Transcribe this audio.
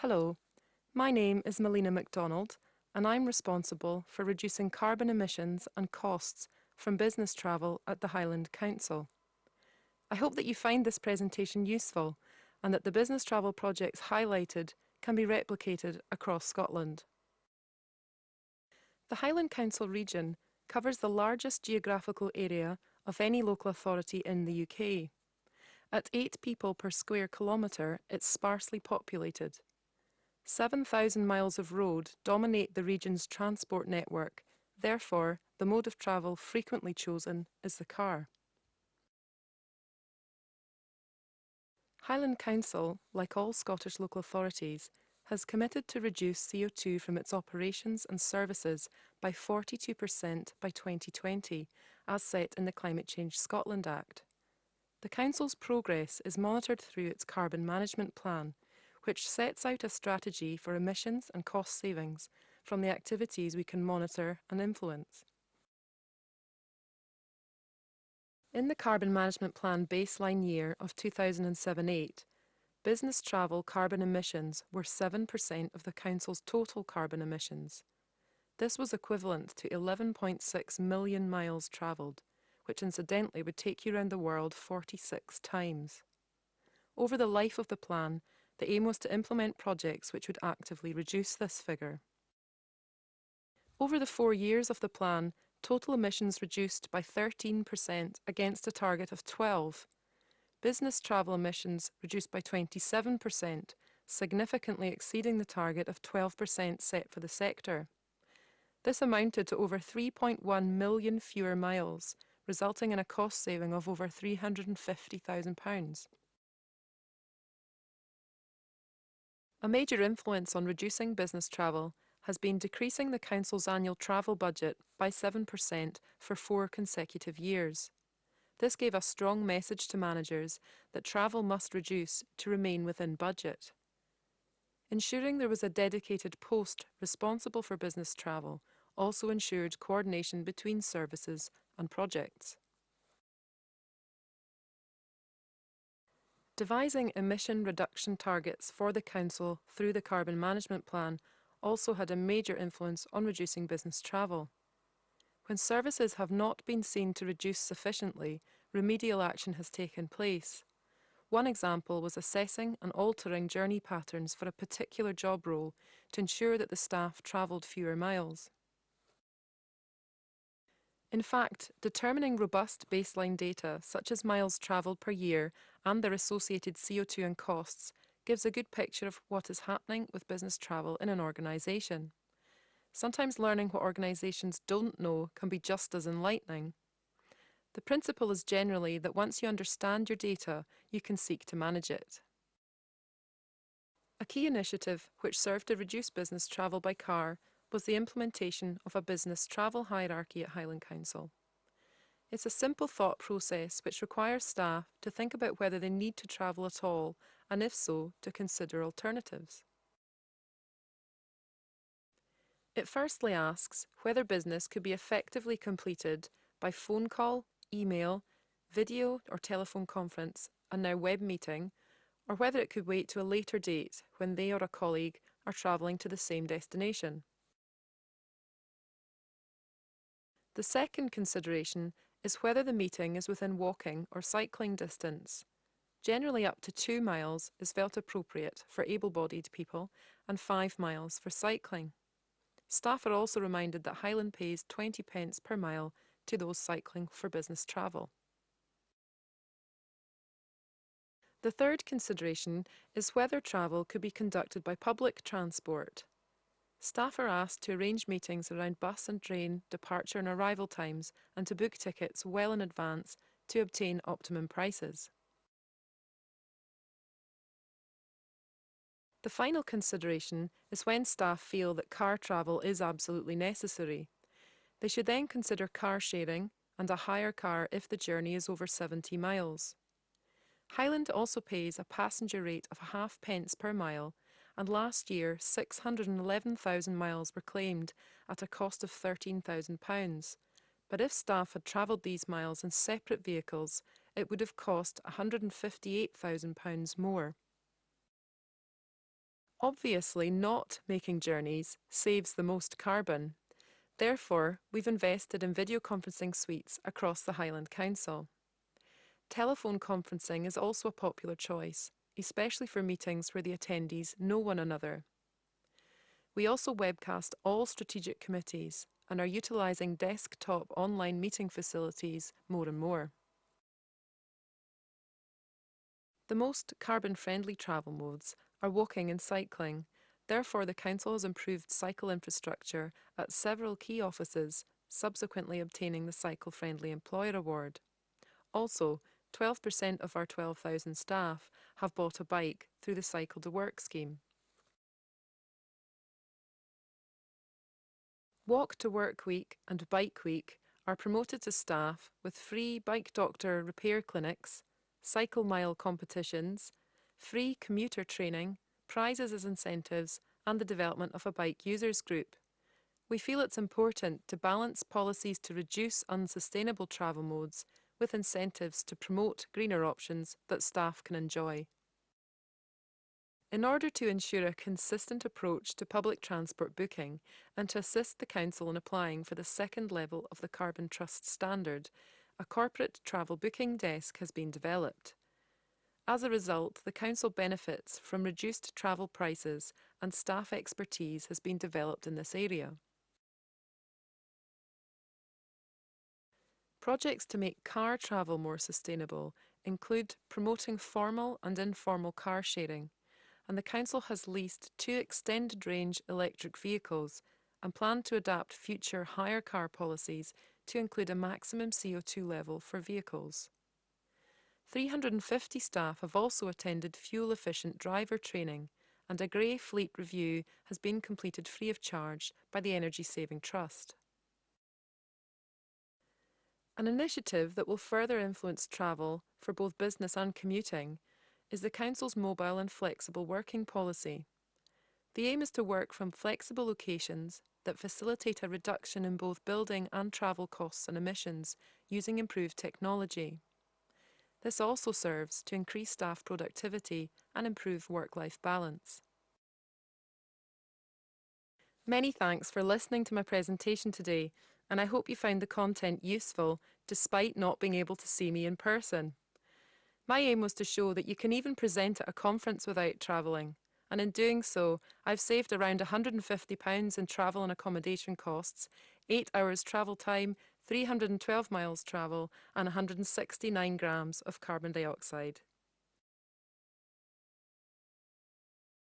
Hello, my name is Malina MacDonald, and I'm responsible for reducing carbon emissions and costs from business travel at the Highland Council. I hope that you find this presentation useful and that the business travel projects highlighted can be replicated across Scotland. The Highland Council region covers the largest geographical area of any local authority in the UK. At 8 people per square kilometre, it's sparsely populated. 7,000 miles of road dominate the region's transport network, therefore the mode of travel frequently chosen is the car. Highland Council, like all Scottish local authorities, has committed to reduce CO2 from its operations and services by 42% by 2020, as set in the Climate Change Scotland Act. The Council's progress is monitored through its Carbon Management Plan, which sets out a strategy for emissions and cost savings from the activities we can monitor and influence. In the Carbon Management Plan baseline year of 2007-8, business travel carbon emissions were 7% of the Council's total carbon emissions. This was equivalent to 11.6 million miles travelled, which incidentally would take you around the world 46 times. Over the life of the plan, the aim was to implement projects which would actively reduce this figure. Over the 4 years of the plan, total emissions reduced by 13% against a target of 12%. Business travel emissions reduced by 27%, significantly exceeding the target of 12% set for the sector. This amounted to over 3.1 million fewer miles, resulting in a cost saving of over £350,000. A major influence on reducing business travel has been decreasing the Council's annual travel budget by 7% for 4 consecutive years. This gave a strong message to managers that travel must reduce to remain within budget. Ensuring there was a dedicated post responsible for business travel also ensured coordination between services and projects. Devising emission reduction targets for the Council through the Carbon Management Plan also had a major influence on reducing business travel. When services have not been seen to reduce sufficiently, remedial action has taken place. One example was assessing and altering journey patterns for a particular job role to ensure that the staff travelled fewer miles. In fact, determining robust baseline data, such as miles travelled per year and their associated CO2 and costs, gives a good picture of what is happening with business travel in an organisation. Sometimes learning what organisations don't know can be just as enlightening. The principle is generally that once you understand your data, you can seek to manage it. A key initiative which served to reduce business travel by car was the implementation of a business travel hierarchy at Highland Council. It's a simple thought process which requires staff to think about whether they need to travel at all, and if so, to consider alternatives. It firstly asks whether business could be effectively completed by phone call, email, video or telephone conference, and now web meeting, or whether it could wait to a later date when they or a colleague are travelling to the same destination. The second consideration is whether the meeting is within walking or cycling distance. Generally up to 2 miles is felt appropriate for able-bodied people and 5 miles for cycling. Staff are also reminded that Highland pays 20 pence per mile to those cycling for business travel. The third consideration is whether travel could be conducted by public transport. Staff are asked to arrange meetings around bus and train departure and arrival times and to book tickets well in advance to obtain optimum prices. The final consideration is when staff feel that car travel is absolutely necessary. They should then consider car sharing and a hire car if the journey is over 70 miles. Highland also pays a passenger rate of half pence per mile, and last year 611,000 miles were claimed at a cost of £13,000. But if staff had travelled these miles in separate vehicles, it would have cost £158,000 more. Obviously, not making journeys saves the most carbon. Therefore, we've invested in video conferencing suites across the Highland Council. Telephone conferencing is also a popular choice, especially for meetings where the attendees know one another. We also webcast all strategic committees and are utilising desktop online meeting facilities more and more. The most carbon-friendly travel modes are walking and cycling. Therefore, the Council has improved cycle infrastructure at several key offices, subsequently obtaining the Cycle Friendly Employer Award. Also, 12% of our 12,000 staff have bought a bike through the Cycle to Work scheme. Walk to Work Week and Bike Week are promoted to staff with free bike doctor repair clinics, cycle mile competitions, free commuter training, prizes as incentives, and the development of a bike users group. We feel it's important to balance policies to reduce unsustainable travel modes with incentives to promote greener options that staff can enjoy. In order to ensure a consistent approach to public transport booking and to assist the Council in applying for the second level of the Carbon Trust standard, a corporate travel booking desk has been developed. As a result, the Council benefits from reduced travel prices and staff expertise has been developed in this area. Projects to make car travel more sustainable include promoting formal and informal car sharing, and the Council has leased 2 extended-range electric vehicles and plan to adapt future hire car policies to include a maximum CO2 level for vehicles. 350 staff have also attended fuel-efficient driver training, and a grey fleet review has been completed free of charge by the Energy Saving Trust. An initiative that will further influence travel for both business and commuting is the Council's mobile and flexible working policy. The aim is to work from flexible locations that facilitate a reduction in both building and travel costs and emissions using improved technology. This also serves to increase staff productivity and improve work-life balance. Many thanks for listening to my presentation today, and I hope you found the content useful despite not being able to see me in person. My aim was to show that you can even present at a conference without travelling, and in doing so, I've saved around £150 in travel and accommodation costs, 8 hours travel time, 312 miles travel, and 169 grams of carbon dioxide.